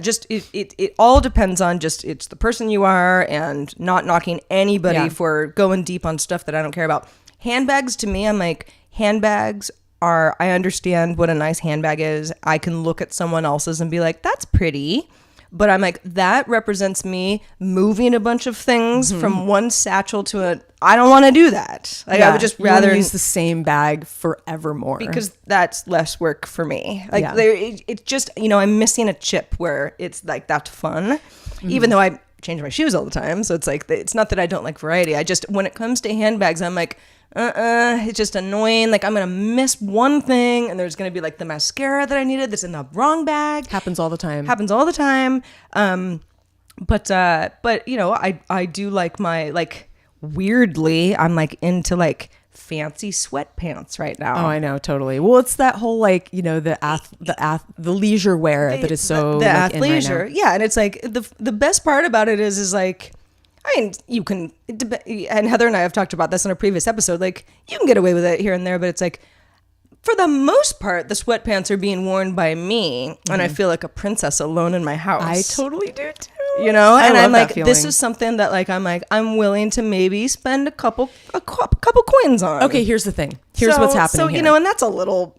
just it all depends on it's the person you are and not knocking anybody for going deep on stuff that I don't care about. Handbags to me, I'm like, handbags I understand what a nice handbag is. I can look at someone else's and be like, that's pretty. But I'm like, that represents me moving a bunch of things from one satchel to I don't want to do that. Like I would just rather use the same bag forevermore. Because that's less work for me. Like it's just, you know, I'm missing a chip where it's like that fun. Even though I change my shoes all the time. So it's like, it's not that I don't like variety. I just, when it comes to handbags, I'm like, it's just annoying. Like I'm going to miss one thing and there's going to be like the mascara that I needed that's in the wrong bag. Happens all the time. But you know, I do like my, like weirdly, I'm like into like fancy sweatpants right now. Oh, I know, totally. Well, it's that whole like, you know, the leisure wear that is so the like, in right athleisure. now. Yeah, and it's like the best part about it is like, I mean, you can, and Heather and I have talked about this in a previous episode, like you can get away with it here and there, but it's like, for the most part, the sweatpants are being worn by me, and I feel like a princess alone in my house. I totally do too. You know, and I'm like, feeling. this is something that like I'm willing to maybe spend a couple coins on. Okay, here's the thing. Here's what's happening. So here. you know, and that's a little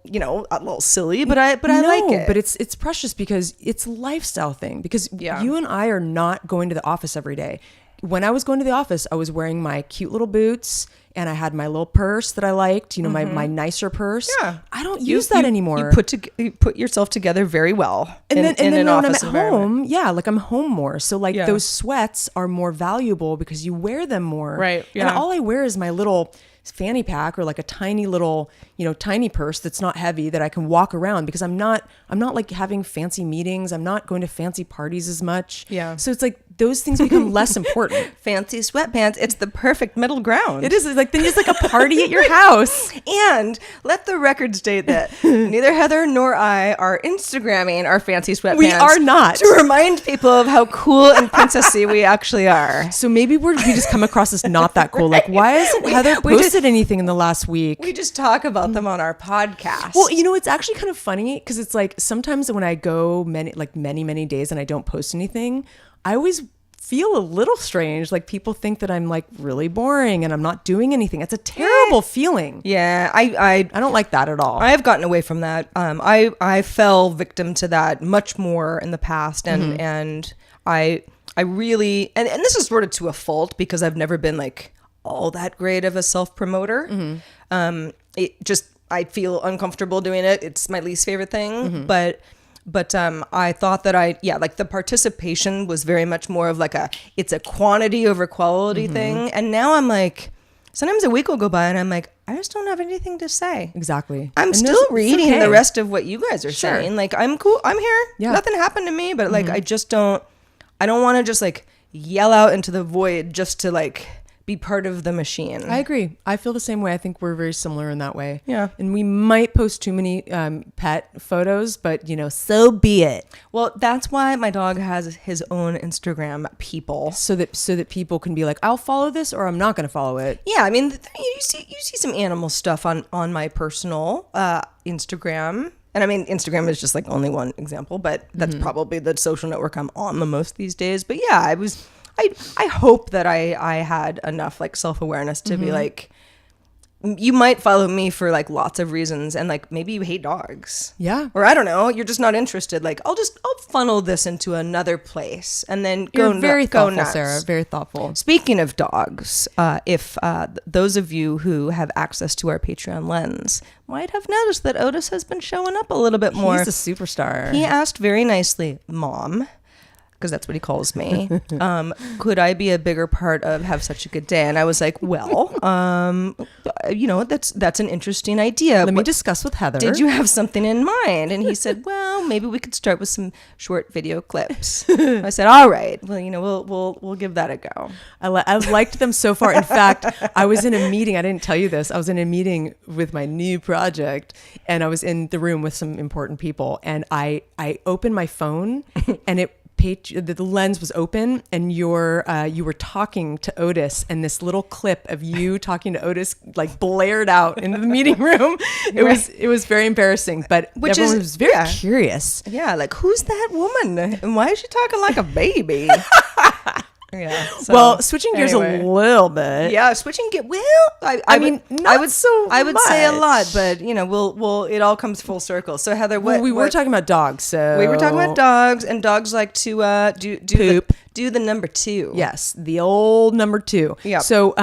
silly, but I like it. But it's precious because it's a lifestyle thing. Because you and I are not going to the office every day. When I was going to the office, I was wearing my cute little boots and I had my little purse that I liked, you know, my nicer purse. Yeah. I don't use that anymore. You put yourself together very well. And then when I'm at home, like I'm home more. So like those sweats are more valuable because you wear them more. Right. Yeah. And all I wear is my little fanny pack or like a tiny little, you know, tiny purse that's not heavy that I can walk around because I'm not like having fancy meetings. I'm not going to fancy parties as much. Yeah. So it's like those things become less important. Fancy sweatpants. It's the perfect middle ground. It is. It's like then it's like a party at your house. And let the record state that neither Heather nor I are Instagramming our fancy sweatpants. We are not. To remind people of how cool and princessy we actually are. So maybe we just come across as not that cool. Like, why hasn't Heather posted anything in the last week? We just talk about them on our podcast. Well, you know, it's actually kind of funny because it's like sometimes when I go many days and I don't post anything, I always feel a little strange. Like people think that I'm like really boring and I'm not doing anything. It's a terrible feeling. Yeah, I don't like that at all. I have gotten away from that. I fell victim to that much more in the past, and I really and this is sort of to a fault because I've never been like all that great of a self promoter. I feel uncomfortable doing it. It's my least favorite thing, but I thought that like the participation was very much more of like it's a quantity over quality thing. And now I'm like, sometimes a week will go by and I'm like, I just don't have anything to say. Exactly. I'm still reading the rest of what you guys are saying. Like, I'm cool. I'm here. Yeah. Nothing happened to me, but like, I don't want to just like yell out into the void just to like be part of the machine. I agree. I feel the same way. I think we're very similar in that way. Yeah. And we might post too many pet photos, but you know, so be it. Well, that's why my dog has his own Instagram people. So that people can be like, I'll follow this or I'm not going to follow it. Yeah. I mean, you see some animal stuff on my personal Instagram. And I mean, Instagram is just like only one example, but that's probably the social network I'm on the most these days. But yeah, I hope that I had enough like self-awareness to be like, you might follow me for like lots of reasons and like maybe you hate dogs. Yeah. Or I don't know, you're just not interested. Like I'll funnel this into another place and then You're very thoughtful, nuts. Sarah. Very thoughtful. Speaking of dogs, if those of you who have access to our Patreon lens might have noticed that Otis has been showing up a little bit more. He's a superstar. He asked very nicely, Mom, because that's what he calls me, could I be a bigger part of Have Such a Good Day? And I was like, well, you know, that's an interesting idea. Let me discuss with Heather. Did you have something in mind? And he said, well, maybe we could start with some short video clips. I said, all right, well, you know, we'll give that a go. I liked them so far. In fact, I was in a meeting. I didn't tell you this. I was in a meeting with my new project and I was in the room with some important people and I opened my phone and the lens was open and you were talking to Otis and this little clip of you talking to Otis like blared out into the meeting room. It was very embarrassing, but everyone was very curious. Yeah, like who's that woman and why is she talking like a baby? Yeah. So, well, switching gears a little bit. Yeah, switching gears. Well, I would say a lot, but you know, we'll it all comes full circle. So Heather, we were talking about dogs. So we were talking about dogs, and dogs like to do the number 2. Yes, the old number 2. Yeah. So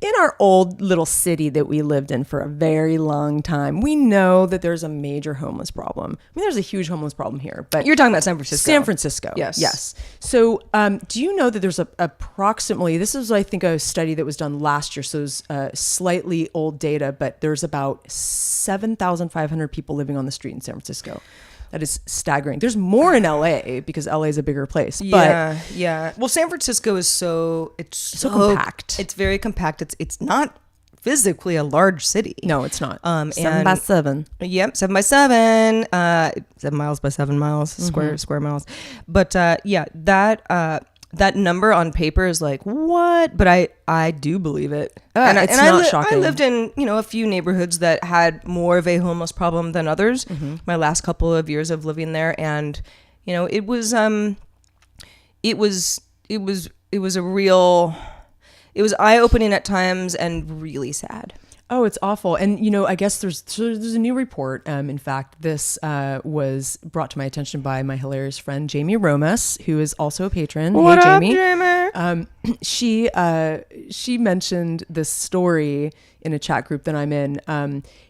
in our old little city that we lived in for a very long time, we know that there's a major homeless problem. I mean, there's a huge homeless problem here, but you're talking about San Francisco. San Francisco. Yes. So do you know that there's approximately, this is, I think, a study that was done last year, so it's slightly old data, but there's about 7,500 people living on the street in San Francisco. That is staggering. There's more in LA because LA is a bigger place. But yeah. Well, San Francisco is so compact. It's very compact. It's not physically a large city. No, it's not. 7x7. Yep, 7x7. 7 miles by 7 miles, square miles. But that number on paper is like, what? But I do believe it. It's not shocking. I lived in, a few neighborhoods that had more of a homeless problem than others. My last couple of years of living there, and it was eye-opening at times and really sad. Oh, it's awful. And, I guess there's a new report. In fact, this was brought to my attention by my hilarious friend, Jamie Romas, who is also a patron. What hey, up, Jamie? Jamie? She mentioned this story in a chat group that I'm in.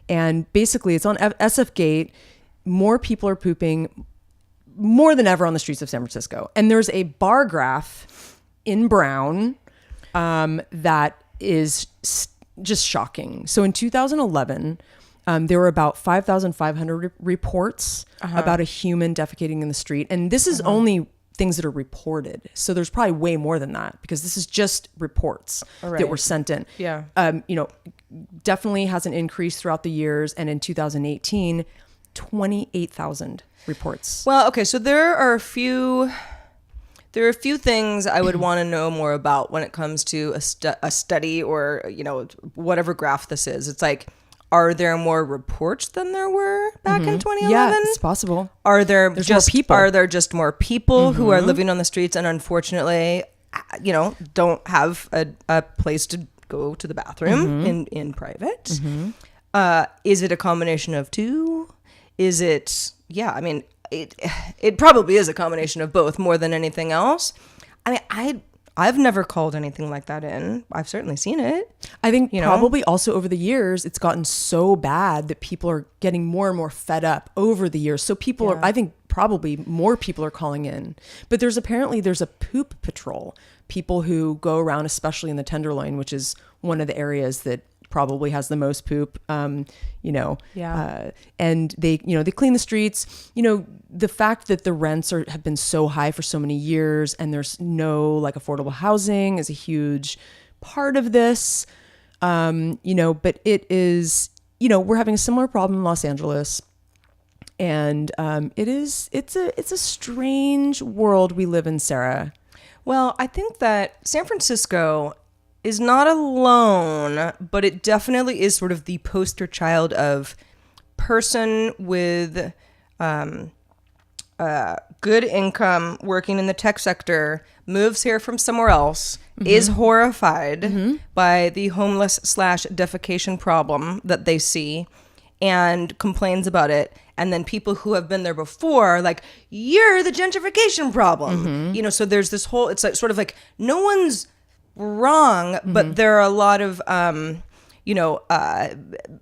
And basically it's on SFGate. More people are pooping more than ever on the streets of San Francisco. And there's a bar graph in brown that is just shocking. So in 2011, there were about 5,500 reports about a human defecating in the street. And this is only things that are reported. So there's probably way more than that, because this is just reports that were sent in. Yeah. Definitely has an increase throughout the years. And in 2018, 28,000 reports. Well, okay. So there are a few things I would want to know more about when it comes to a study or, whatever graph this is. It's like, are there more reports than there were back in 2011? Yeah, it's possible. There's more people. Are there just more people who are living on the streets and unfortunately, don't have a place to go to the bathroom in private? Is it a combination of two? Is it, it probably is a combination of both more than anything else. I mean, I've never called anything like that in. I've certainly seen it. I think probably also over the years, it's gotten so bad that people are getting more and more fed up over the years. So people are, I think probably more people are calling in. But there's a poop patrol. People who go around, especially in the Tenderloin, which is one of the areas that probably has the most poop, and they clean the streets. The fact that the rents have been so high for so many years and there's no affordable housing is a huge part of this. But it is, we're having a similar problem in Los Angeles, and it's a strange world we live in, Sarah. Well, I think that San Francisco is not alone, but it definitely is sort of the poster child of person with good income, working in the tech sector, moves here from somewhere else, is horrified by the homeless / defecation problem that they see, and complains about it. And then people who have been there before are like, you're the gentrification problem. So there's this whole, it's sort of like no one's wrong, but there are a lot of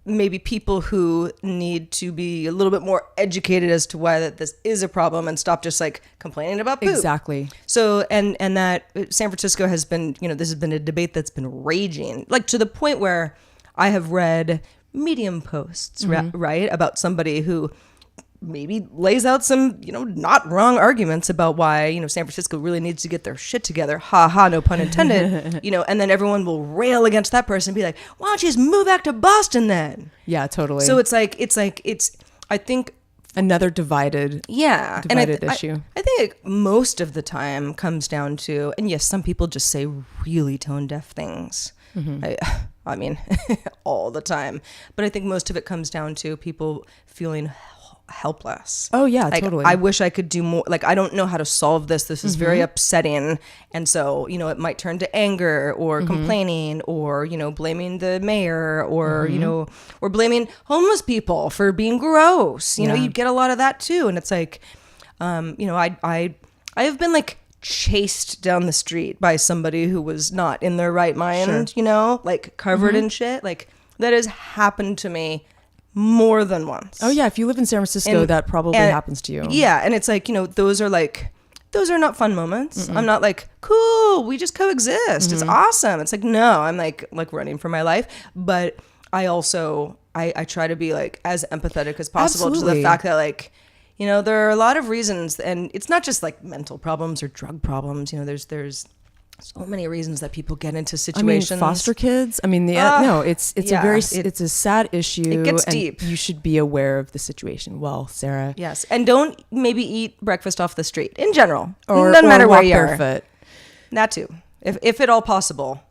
maybe people who need to be a little bit more educated as to why that this is a problem and stop just complaining about poop. Exactly. So and that San Francisco has been, this has been a debate that's been raging, to the point where I have read Medium posts, right, about somebody who maybe lays out some, not wrong arguments about why, San Francisco really needs to get their shit together. Ha ha, no pun intended. And then everyone will rail against that person and be like, why don't you just move back to Boston then? Yeah, totally. So it's I think another divided issue. I think most of the time comes down to, and yes, some people just say really tone deaf things. I mean, all the time. But I think most of it comes down to people feeling helpless. Oh yeah, totally. I wish I could do more. I don't know how to solve this. This is very upsetting. And so, it might turn to anger or complaining or, blaming the mayor or, or blaming homeless people for being gross. You get a lot of that too. And it's I have been chased down the street by somebody who was not in their right mind, covered in shit. That has happened to me more than once. Oh yeah, if you live in San Francisco, that probably happens to you. Yeah, and it's those are not fun moments. I'm not cool, we just coexist. It's awesome. It's no, I'm running for my life. But I also I try to be as empathetic as possible to the fact that there are a lot of reasons, and it's not just mental problems or drug problems. There's so many reasons that people get into I situations. mean, foster kids. I mean, no, it's a sad issue. It gets and deep. You should be aware of the situation. Well, Sarah. Yes, and don't maybe eat breakfast off the street in general, Or no matter where walk you are. barefoot. That too, if at all possible.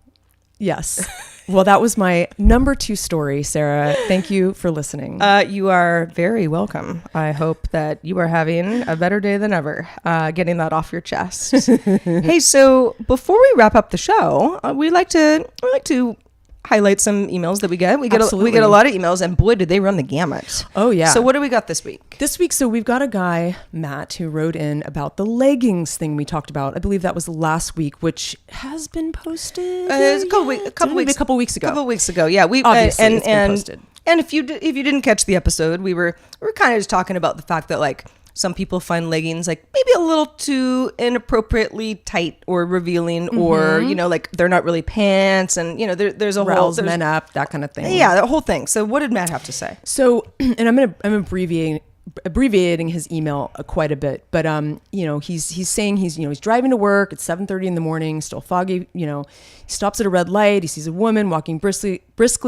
Yes. Well, that was my number 2 story, Sarah. Thank you for listening. You are very welcome. I hope that you are having a better day than ever, getting that off your chest. Hey, so before we wrap up the show, we like to highlight some emails that we get. We get a lot of emails, and boy, did they run the gamut. Oh, yeah. So what do we got this week? This week, so we've got a guy, Matt, who wrote in about the leggings thing we talked about. I believe that was last week, which has been posted A couple weeks ago. A couple weeks ago, yeah. We Obviously, it's been posted. And if you didn't catch the episode, we were kind of just talking about the fact that like some people find leggings like maybe a little too inappropriately tight or revealing, or like they're not really pants, and there's a Riles men up, that kind of thing. Yeah, the whole thing. So what did Matt have to say? So, and I'm abbreviating his email quite a bit, but he's saying he's driving to work. It's 7:30 in the morning, still foggy. He stops at a red light. He sees a woman walking briskly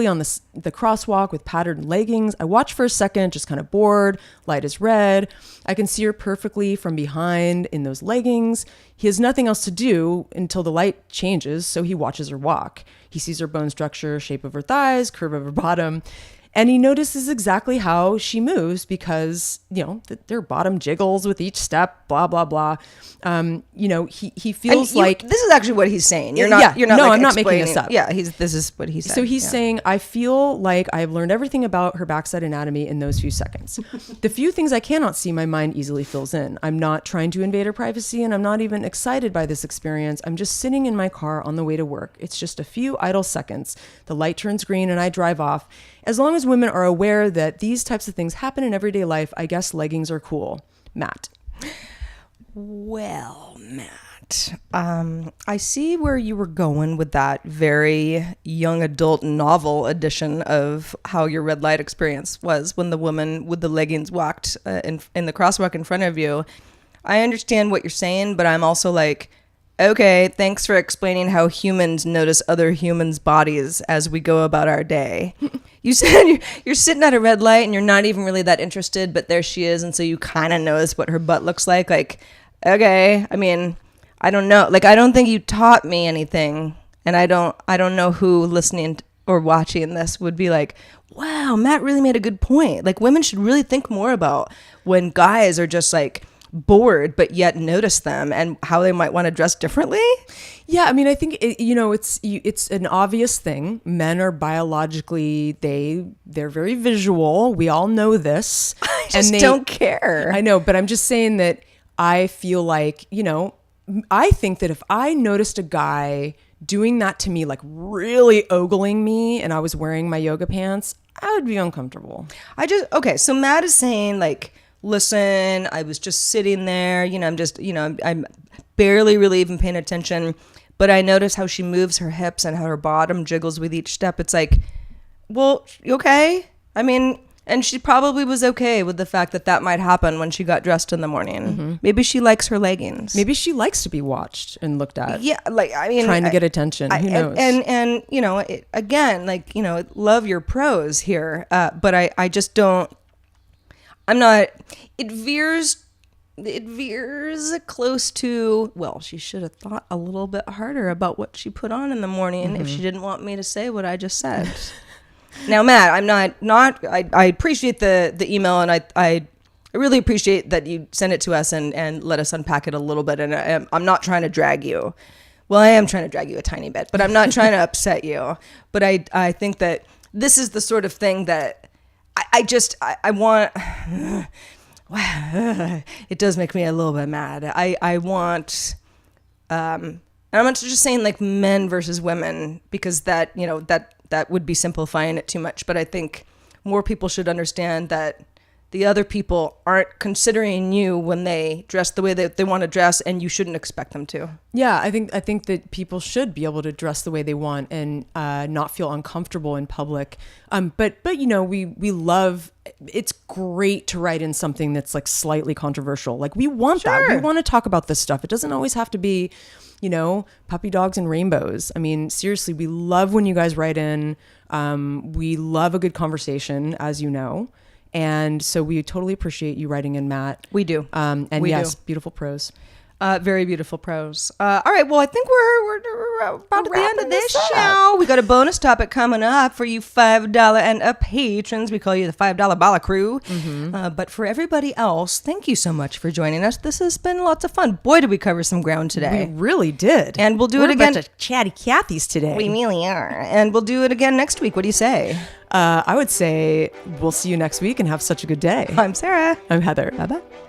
on the crosswalk with patterned leggings. I watch for a second, just kind of bored. Light is red. I can see her perfectly from behind in those leggings. He has nothing else to do until the light changes, so he watches her walk. He sees her bone structure, shape of her thighs, curve of her bottom. And he notices exactly how she moves because, their bottom jiggles with each step, blah, blah, blah. He feels like... This is actually what he's saying. You're not no, like I'm not making this up. Yeah, this is what he said. So he's saying, I feel like I've learned everything about her backside anatomy in those few seconds. The few things I cannot see, my mind easily fills in. I'm not trying to invade her privacy, and I'm not even excited by this experience. I'm just sitting in my car on the way to work. It's just a few idle seconds. The light turns green and I drive off. As long as women are aware that these types of things happen in everyday life, I guess leggings are cool. Matt. Well, Matt, I see where you were going with that very young adult novel edition of how your red light experience was when the woman with the leggings walked in the crosswalk in front of you. I understand what you're saying, but I'm also like, okay, thanks for explaining how humans notice other humans' bodies as we go about our day. You said you're sitting at a red light and you're not even really that interested, but there she is, and so you kind of notice what her butt looks like. Like, okay, I mean, I don't know. Like, I don't think you taught me anything, and I don't know who listening or watching this would be like, wow, Matt really made a good point. Like, women should really think more about when guys are just like bored but yet notice them and how they might want to dress differently. Yeah, I mean, I think it's an obvious thing. Men are biologically they're very visual. We all know this. I just don't care. I know, but I'm just saying that I feel like, I think that if I noticed a guy doing that to me, like really ogling me, and I was wearing my yoga pants, I would be uncomfortable. So Matt is saying like, listen, I was just sitting there, I'm barely really even paying attention, but I notice how she moves her hips and how her bottom jiggles with each step. It's like, well, okay. I mean, and she probably was okay with the fact that might happen when she got dressed in the morning. Mm-hmm. Maybe she likes her leggings. Maybe she likes to be watched and looked at. Yeah, like, I mean, trying to get attention. Who knows? And again, like, love your pros here, but I just don't. I'm not. It veers close to, well, she should have thought a little bit harder about what she put on in the morning if she didn't want me to say what I just said. Now, Matt, I'm not. I appreciate the email, and I really appreciate that you sent it to us and let us unpack it a little bit. And I'm not trying to drag you. Well, I am trying to drag you a tiny bit, but I'm not trying to upset you. But I think that this is the sort of thing that I want. It does make me a little bit mad. I want, and I'm not just saying like men versus women, because that would be simplifying it too much. But I think more people should understand that the other people aren't considering you when they dress the way that they want to dress, and you shouldn't expect them to. Yeah, I think that people should be able to dress the way they want and not feel uncomfortable in public. But we love. It's great to write in something that's like slightly controversial. Like we want that. We want to talk about this stuff. It doesn't always have to be, puppy dogs and rainbows. I mean, seriously, we love when you guys write in. We love a good conversation, as you know. And so we totally appreciate you writing in, Matt. We do. And we yes, do. Beautiful prose. Very beautiful prose. All right. Well, I think we're about at the end of this show. We got a bonus topic coming up for you $5 and up patrons. We call you the $5 Bala Crew. But for everybody else, thank you so much for joining us. This has been lots of fun. Boy, did we cover some ground today. We really did. And we'll do it again. We're a bunch of chatty Cathys today. We really are. And we'll do it again next week. What do you say? I would say we'll see you next week and have such a good day. I'm Sarah. I'm Heather. Bye-bye.